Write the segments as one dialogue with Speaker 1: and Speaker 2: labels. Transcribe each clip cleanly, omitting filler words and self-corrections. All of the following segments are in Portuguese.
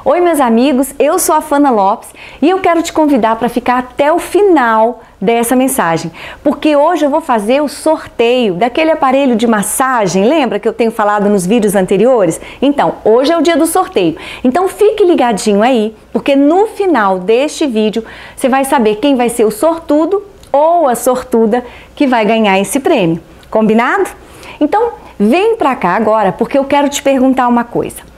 Speaker 1: Oi meus amigos, eu sou a Fana Lopes e eu quero te convidar para ficar até o final dessa mensagem, porque hoje eu vou fazer o sorteio daquele aparelho de massagem, lembra que eu tenho falado nos vídeos anteriores? Então, hoje é o dia do sorteio, então fique ligadinho aí, porque no final deste vídeo você vai saber quem vai ser o sortudo ou a sortuda que vai ganhar esse prêmio, combinado? Então, vem pra cá agora, porque eu quero te perguntar uma coisa.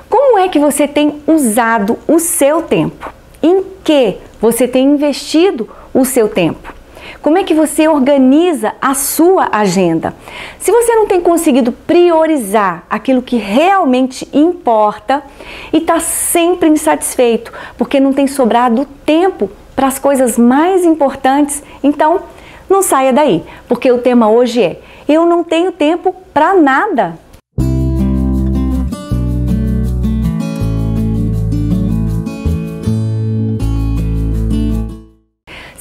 Speaker 1: Como é que você tem usado o seu tempo? Em que você tem investido o seu tempo? Como é que você organiza a sua agenda? Se você não tem conseguido priorizar aquilo que realmente importa e está sempre insatisfeito, porque não tem sobrado tempo para as coisas mais importantes, então não saia daí, porque o tema hoje é: eu não tenho tempo para nada.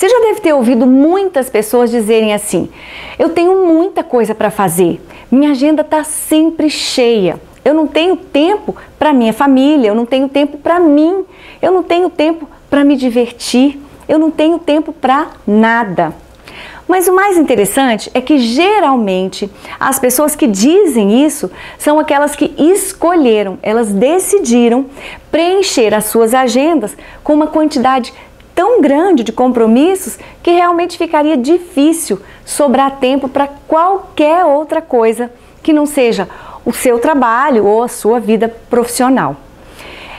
Speaker 1: Você já deve ter ouvido muitas pessoas dizerem assim: eu tenho muita coisa para fazer, minha agenda está sempre cheia, eu não tenho tempo para minha família, eu não tenho tempo para mim, eu não tenho tempo para me divertir, eu não tenho tempo para nada. Mas o mais interessante é que geralmente as pessoas que dizem isso são aquelas que escolheram, elas decidiram preencher as suas agendas com uma quantidade tão grande de compromissos que realmente ficaria difícil sobrar tempo para qualquer outra coisa que não seja o seu trabalho ou a sua vida profissional.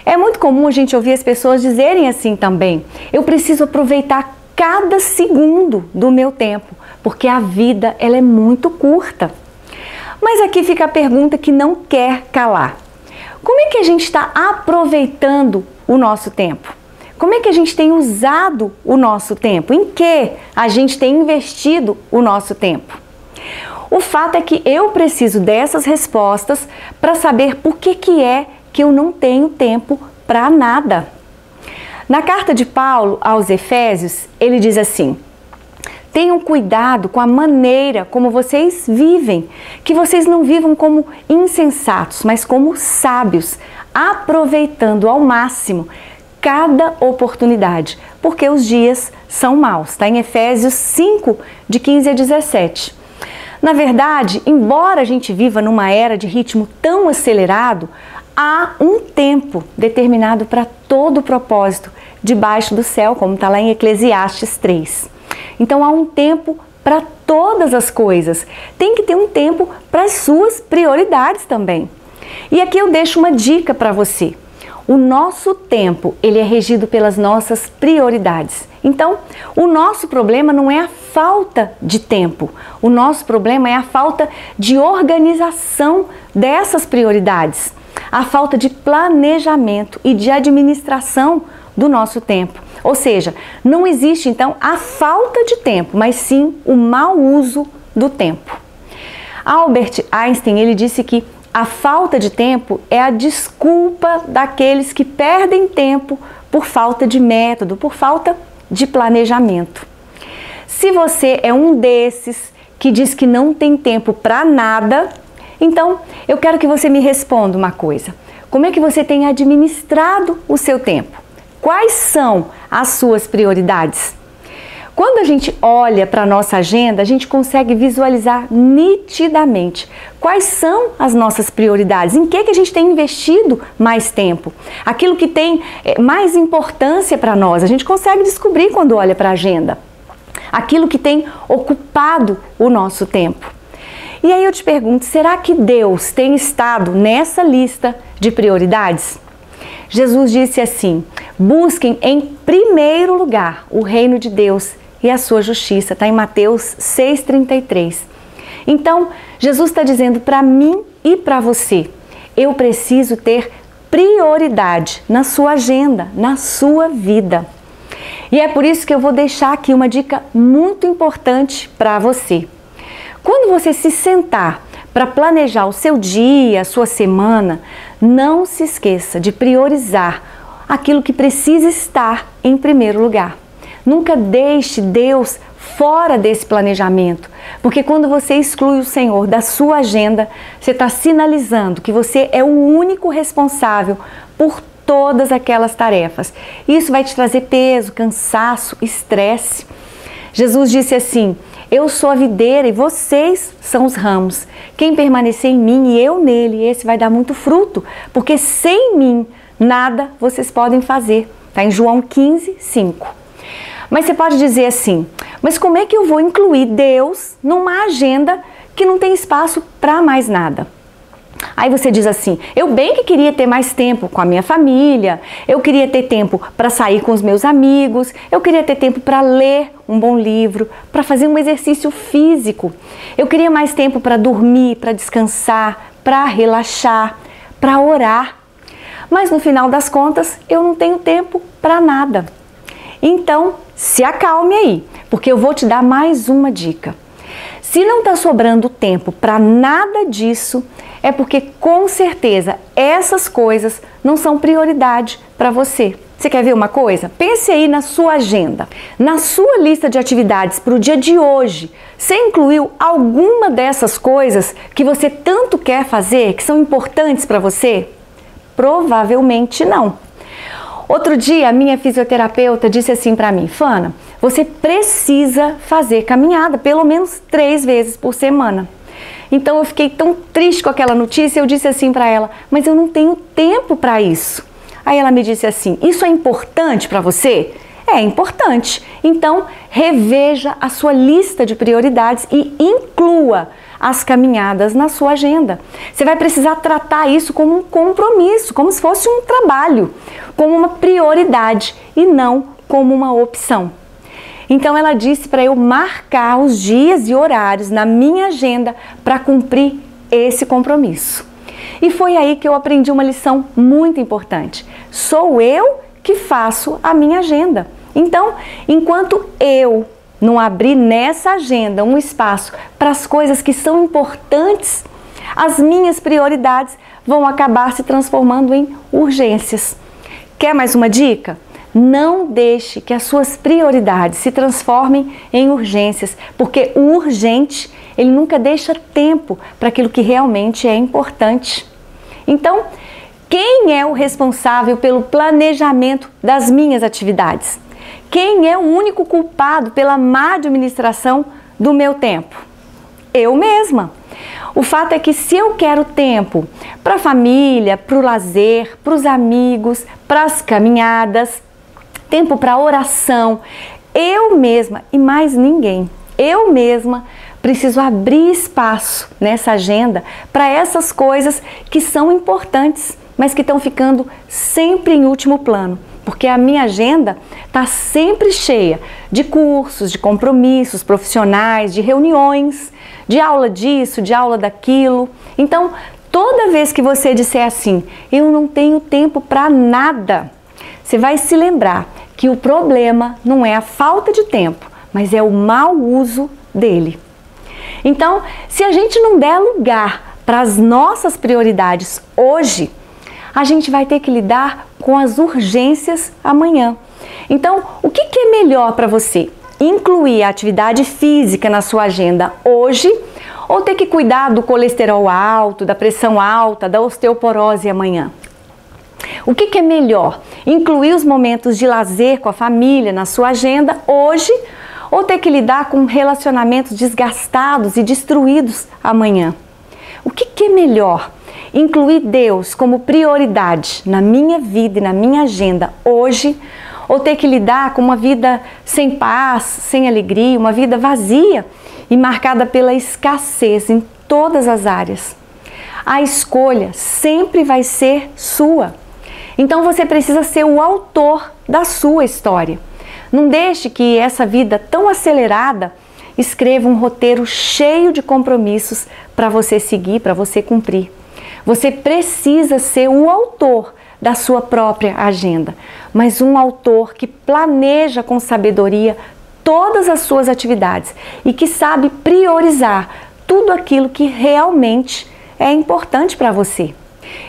Speaker 1: É muito comum a gente ouvir as pessoas dizerem assim também: eu preciso aproveitar cada segundo do meu tempo, porque a vida ela é muito curta. Mas aqui fica a pergunta que não quer calar: como é que a gente está aproveitando o nosso tempo? Como é que a gente tem usado o nosso tempo? Em que a gente tem investido o nosso tempo? O fato é que eu preciso dessas respostas para saber por que é que eu não tenho tempo para nada. Na carta de Paulo aos Efésios, ele diz assim: tenham cuidado com a maneira como vocês vivem, que vocês não vivam como insensatos, mas como sábios, aproveitando ao máximo cada oportunidade, porque os dias são maus. Está em Efésios 5, de 15 a 17. Na verdade, embora a gente viva numa era de ritmo tão acelerado, há um tempo determinado para todo o propósito debaixo do céu, como está lá em Eclesiastes 3. Então há um tempo para todas as coisas. Tem que ter um tempo para as suas prioridades também. E aqui eu deixo uma dica para você. O nosso tempo, ele é regido pelas nossas prioridades. Então, o nosso problema não é a falta de tempo. O nosso problema é a falta de organização dessas prioridades. A falta de planejamento e de administração do nosso tempo. Ou seja, não existe então a falta de tempo, mas sim o mau uso do tempo. Albert Einstein, ele disse que a falta de tempo é a desculpa daqueles que perdem tempo por falta de método, por falta de planejamento. Se você é um desses que diz que não tem tempo para nada, então eu quero que você me responda uma coisa: como é que você tem administrado o seu tempo? Quais são as suas prioridades? Quando a gente olha para a nossa agenda, a gente consegue visualizar nitidamente quais são as nossas prioridades, em que a gente tem investido mais tempo, aquilo que tem mais importância para nós, a gente consegue descobrir quando olha para a agenda, aquilo que tem ocupado o nosso tempo. E aí eu te pergunto, será que Deus tem estado nessa lista de prioridades? Jesus disse assim: busquem em primeiro lugar o reino de Deus e a sua justiça, está em Mateus 6,33. Então, Jesus está dizendo para mim e para você: eu preciso ter prioridade na sua agenda, na sua vida. E é por isso que eu vou deixar aqui uma dica muito importante para você. Quando você se sentar para planejar o seu dia, a sua semana, não se esqueça de priorizar aquilo que precisa estar em primeiro lugar. Nunca deixe Deus fora desse planejamento, porque quando você exclui o Senhor da sua agenda, você está sinalizando que você é o único responsável por todas aquelas tarefas. Isso vai te trazer peso, cansaço, estresse. Jesus disse assim: eu sou a videira e vocês são os ramos. Quem permanecer em mim e eu nele, esse vai dar muito fruto, porque sem mim nada vocês podem fazer. Está em João 15, 5. Mas você pode dizer assim: mas como é que eu vou incluir Deus numa agenda que não tem espaço para mais nada? Aí você diz assim: eu bem que queria ter mais tempo com a minha família, eu queria ter tempo para sair com os meus amigos, eu queria ter tempo para ler um bom livro, para fazer um exercício físico, eu queria mais tempo para dormir, para descansar, para relaxar, para orar. Mas no final das contas, eu não tenho tempo para nada. Então, se acalme aí, porque eu vou te dar mais uma dica. Se não está sobrando tempo para nada disso, é porque com certeza essas coisas não são prioridade para você. Você quer ver uma coisa? Pense aí na sua agenda. Na sua lista de atividades para o dia de hoje, você incluiu alguma dessas coisas que você tanto quer fazer, que são importantes para você? Provavelmente não. Outro dia, a minha fisioterapeuta disse assim para mim: Fana, você precisa fazer caminhada pelo menos 3 vezes por semana. Então eu fiquei tão triste com aquela notícia, eu disse assim para ela: mas eu não tenho tempo para isso. Aí ela me disse assim: isso é importante para você? É importante. Então reveja a sua lista de prioridades e inclua as caminhadas na sua agenda. Você vai precisar tratar isso como um compromisso, como se fosse um trabalho, como uma prioridade e não como uma opção. Então ela disse para eu marcar os dias e horários na minha agenda para cumprir esse compromisso. E foi aí que eu aprendi uma lição muito importante. Sou eu que faço a minha agenda. Então, enquanto eu não abrir nessa agenda um espaço para as coisas que são importantes, as minhas prioridades vão acabar se transformando em urgências. Quer mais uma dica? Não deixe que as suas prioridades se transformem em urgências, porque o urgente, ele nunca deixa tempo para aquilo que realmente é importante. Então, quem é o responsável pelo planejamento das minhas atividades? Quem é o único culpado pela má administração do meu tempo? Eu mesma. O fato é que se eu quero tempo para a família, para o lazer, para os amigos, para as caminhadas, tempo para oração, eu mesma e mais ninguém, eu mesma preciso abrir espaço nessa agenda para essas coisas que são importantes, mas que estão ficando sempre em último plano. Porque a minha agenda está sempre cheia de cursos, de compromissos profissionais, de reuniões, de aula disso, de aula daquilo. Então, toda vez que você disser assim: eu não tenho tempo para nada, você vai se lembrar que o problema não é a falta de tempo, mas é o mau uso dele. Então, se a gente não der lugar para as nossas prioridades hoje, a gente vai ter que lidar com as urgências amanhã. Então, o que é melhor para você? Incluir a atividade física na sua agenda hoje ou ter que cuidar do colesterol alto, da pressão alta, da osteoporose amanhã? O que é melhor? Incluir os momentos de lazer com a família na sua agenda hoje ou ter que lidar com relacionamentos desgastados e destruídos amanhã? O que é melhor? Incluir Deus como prioridade na minha vida e na minha agenda hoje ou ter que lidar com uma vida sem paz, sem alegria, uma vida vazia e marcada pela escassez em todas as áreas? A escolha sempre vai ser sua. Então você precisa ser o autor da sua história. Não deixe que essa vida tão acelerada escreva um roteiro cheio de compromissos para você seguir, para você cumprir. Você precisa ser o autor da sua própria agenda, mas um autor que planeja com sabedoria todas as suas atividades e que sabe priorizar tudo aquilo que realmente é importante para você.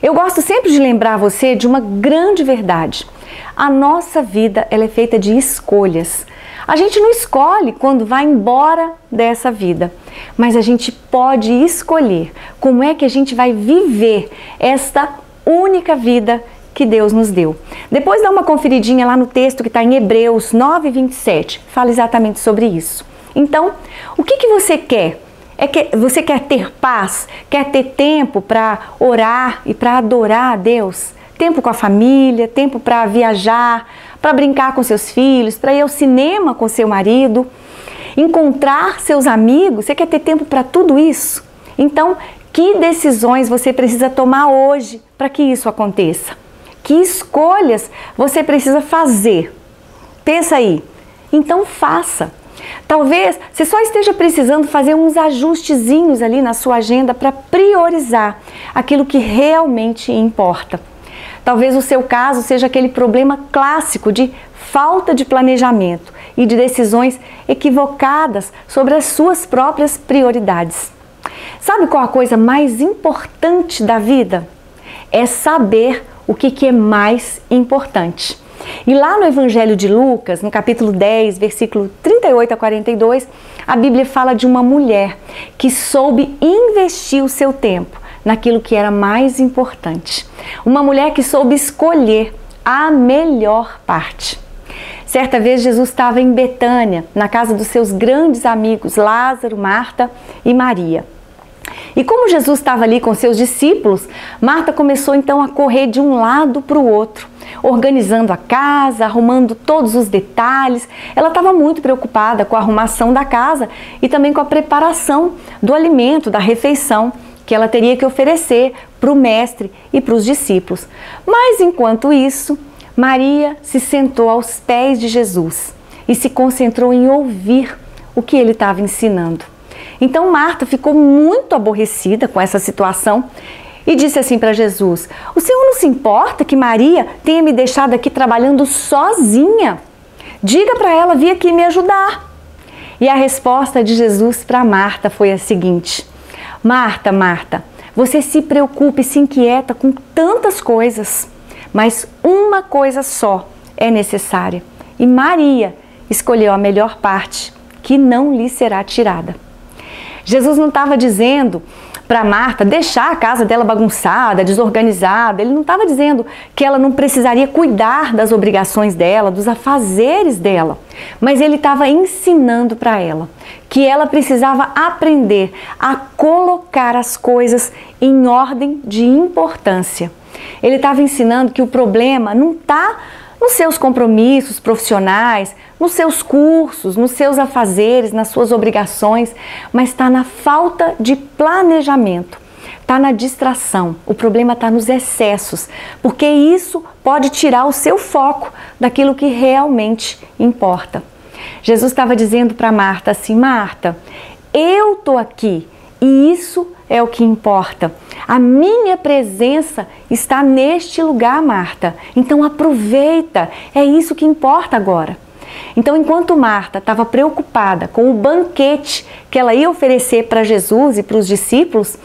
Speaker 1: Eu gosto sempre de lembrar você de uma grande verdade. A nossa vida ela é feita de escolhas. A gente não escolhe quando vai embora dessa vida, mas a gente pode escolher como é que a gente vai viver esta única vida que Deus nos deu. Depois dá uma conferidinha lá no texto que está em Hebreus 9:27, fala exatamente sobre isso. Então, o que você quer? Você quer ter paz? Quer ter tempo para orar e para adorar a Deus? Tempo com a família, tempo para viajar, para brincar com seus filhos, para ir ao cinema com seu marido, encontrar seus amigos? Você quer ter tempo para tudo isso? Então, que decisões você precisa tomar hoje para que isso aconteça? Que escolhas você precisa fazer? Pensa aí. Então faça. Talvez você só esteja precisando fazer uns ajustezinhos ali na sua agenda para priorizar aquilo que realmente importa. Talvez o seu caso seja aquele problema clássico de falta de planejamento e de decisões equivocadas sobre as suas próprias prioridades. Sabe qual a coisa mais importante da vida? É saber o que é mais importante. E lá no Evangelho de Lucas, no capítulo 10, versículo 38 a 42, a Bíblia fala de uma mulher que soube investir o seu tempo naquilo que era mais importante. Uma mulher que soube escolher a melhor parte. Certa vez Jesus estava em Betânia, na casa dos seus grandes amigos Lázaro, Marta e Maria. E como Jesus estava ali com seus discípulos, Marta começou então a correr de um lado para o outro, organizando a casa, arrumando todos os detalhes. Ela estava muito preocupada com a arrumação da casa e também com a preparação do alimento, da refeição que ela teria que oferecer para o mestre e para os discípulos. Mas enquanto isso, Maria se sentou aos pés de Jesus e se concentrou em ouvir o que ele estava ensinando. Então Marta ficou muito aborrecida com essa situação e disse assim para Jesus: "O Senhor não se importa que Maria tenha me deixado aqui trabalhando sozinha? Diga para ela vir aqui me ajudar." E a resposta de Jesus para Marta foi a seguinte: "Marta, Marta, você se preocupa e se inquieta com tantas coisas, mas uma coisa só é necessária. E Maria escolheu a melhor parte, que não lhe será tirada." Jesus não estava dizendo para Marta deixar a casa dela bagunçada, desorganizada. Ele não estava dizendo que ela não precisaria cuidar das obrigações dela, dos afazeres dela. Mas ele estava ensinando para ela que ela precisava aprender a colocar as coisas em ordem de importância. Ele estava ensinando que o problema não está nos seus compromissos profissionais, nos seus cursos, nos seus afazeres, nas suas obrigações, mas está na falta de planejamento, está na distração. O problema está nos excessos, porque isso pode tirar o seu foco daquilo que realmente importa. Jesus estava dizendo para Marta assim: "Marta, eu estou aqui e isso é o que importa. A minha presença está neste lugar, Marta. Então aproveita, é isso que importa agora." Então, enquanto Marta estava preocupada com o banquete que ela ia oferecer para Jesus e para os discípulos,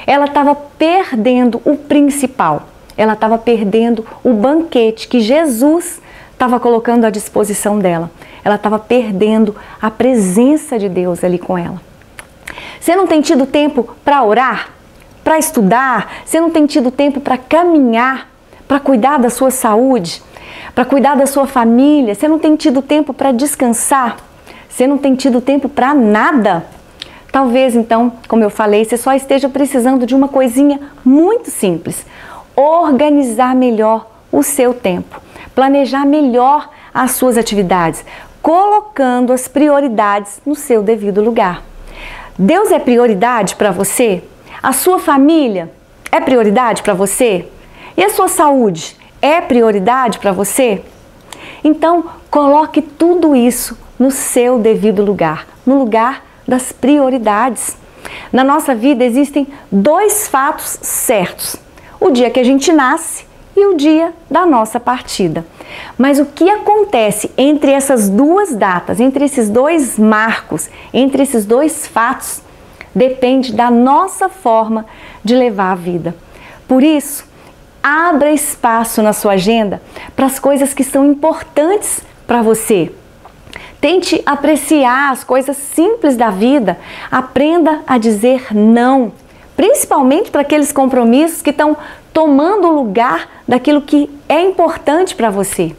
Speaker 1: ela estava perdendo o principal. Ela estava perdendo o banquete que Jesus estava colocando à disposição dela. Ela estava perdendo a presença de Deus ali com ela. Você não tem tido tempo para orar, para estudar? Você não tem tido tempo para caminhar, para cuidar da sua saúde, para cuidar da sua família? Você não tem tido tempo para descansar? Você não tem tido tempo para nada? Talvez então, como eu falei, você só esteja precisando de uma coisinha muito simples: organizar melhor o seu tempo, planejar melhor as suas atividades, colocando as prioridades no seu devido lugar. Deus é prioridade para você? A sua família é prioridade para você? E a sua saúde é prioridade para você? Então, coloque tudo isso no seu devido lugar, no lugar das prioridades. Na nossa vida existem dois fatos certos: o dia que a gente nasce e o dia da nossa partida. Mas o que acontece entre essas duas datas, entre esses dois marcos, entre esses dois fatos, depende da nossa forma de levar a vida. Por isso, abra espaço na sua agenda para as coisas que são importantes para você. Tente apreciar as coisas simples da vida. Aprenda a dizer não, principalmente para aqueles compromissos que estão tomando o lugar daquilo que é importante para você.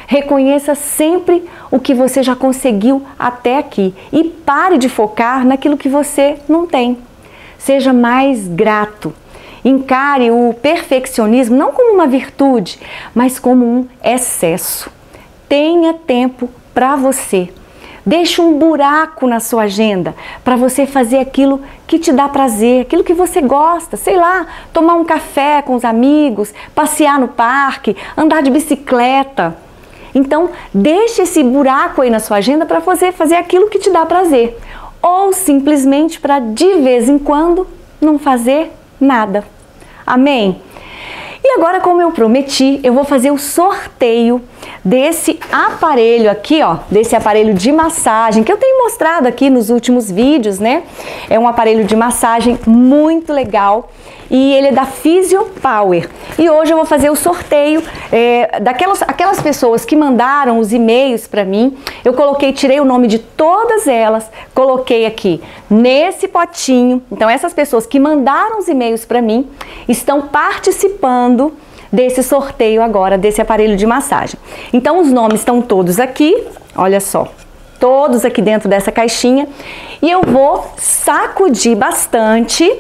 Speaker 1: Reconheça sempre o que você já conseguiu até aqui e pare de focar naquilo que você não tem. Seja mais grato. Encare o perfeccionismo não como uma virtude, mas como um excesso. Tenha tempo para você. Deixe um buraco na sua agenda para você fazer aquilo que te dá prazer, aquilo que você gosta, sei lá, tomar um café com os amigos, passear no parque, andar de bicicleta. Então, deixe esse buraco aí na sua agenda para você fazer aquilo que te dá prazer. Ou simplesmente para, de vez em quando, não fazer nada. Amém? E agora, como eu prometi, eu vou fazer o sorteio desse aparelho aqui, ó, desse aparelho de massagem que eu tenho mostrado aqui nos últimos vídeos, né? É um aparelho de massagem muito legal e ele é da Physiopower. E hoje eu vou fazer o sorteio aquelas pessoas que mandaram os e-mails para mim. Eu tirei o nome de todas elas, coloquei aqui nesse potinho. Então essas pessoas que mandaram os e-mails para mim estão participando desse sorteio agora, desse aparelho de massagem. Então os nomes estão todos aqui, olha só, todos aqui dentro dessa caixinha. E eu vou sacudir bastante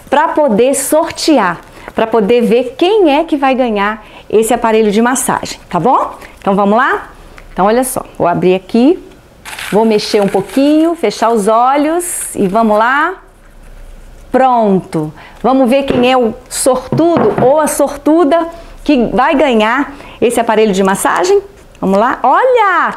Speaker 1: para poder sortear, para poder ver quem é que vai ganhar esse aparelho de massagem, tá bom? Então vamos lá? Então olha só, vou abrir aqui, vou mexer um pouquinho, fechar os olhos e vamos lá. Pronto! Vamos ver quem é o sortudo ou a sortuda que vai ganhar esse aparelho de massagem? Vamos lá? Olha!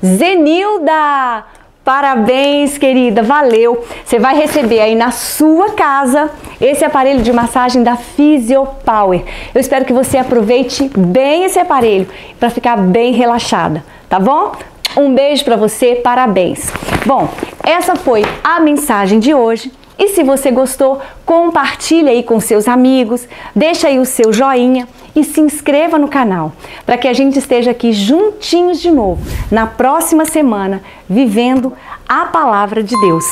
Speaker 1: Zenilda! Parabéns, querida! Valeu! Você vai receber aí na sua casa esse aparelho de massagem da Physiopower. Eu espero que você aproveite bem esse aparelho para ficar bem relaxada, tá bom? Um beijo para você, parabéns! Bom, essa foi a mensagem de hoje. E se você gostou, compartilhe aí com seus amigos, deixa aí o seu joinha e se inscreva no canal, para que a gente esteja aqui juntinhos de novo, na próxima semana, vivendo a Palavra de Deus.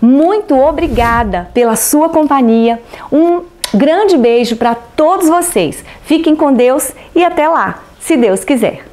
Speaker 1: Muito obrigada pela sua companhia, um grande beijo para todos vocês. Fiquem com Deus e até lá, se Deus quiser.